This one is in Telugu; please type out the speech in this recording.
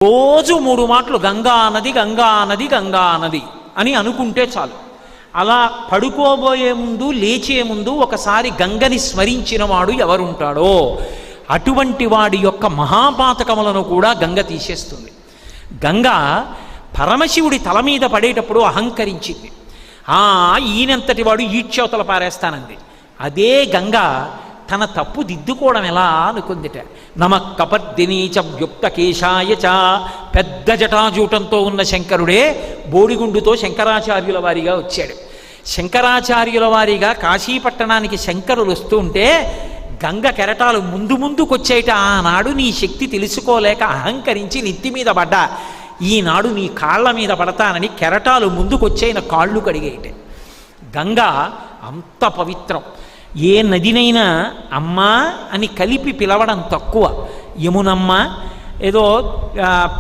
రోజు 3 మాటలు గంగా నది గంగా నది గంగా నది అని అనుకుంటే చాలు. అలా పడుకోబోయే ముందు లేచే ముందు ఒకసారి గంగని స్మరించిన వాడు ఎవరుంటాడో అటువంటి వాడి యొక్క మహాపాతకములను కూడా గంగ తీసేస్తుంది. గంగ పరమశివుడి తల మీద పడేటప్పుడు అహంకరించింది. ఈయనంతటి వాడు ఈడ్చవతల పారేస్తానంది. అదే గంగ తన తప్పు దిద్దుకోవడం ఎలా అనుకుందిట. నమః కపర్దినీచ వ్యుక్త కేశాయ చ, పెద్ద జటాజూటంతో ఉన్న శంకరుడే బోడిగుండుతో శంకరాచార్యుల వారిగా వచ్చాడు. శంకరాచార్యుల వారిగా కాశీపట్టణానికి శంకరులు వస్తూ ఉంటే గంగ కెరటాలు ముందుకొచ్చేట. ఆనాడు నీ శక్తి తెలుసుకోలేక అహంకరించి నెత్తి మీద పడ్డా, ఈనాడు నీ కాళ్ళ మీద పడతానని కెరటాలు ముందుకొచ్చేన కాళ్ళు కడిగేయట. గంగ అంత పవిత్రం. ఏ నదినైనా అమ్మా అని కలిపి పిలవడం తక్కువ. యమునమ్మ ఏదో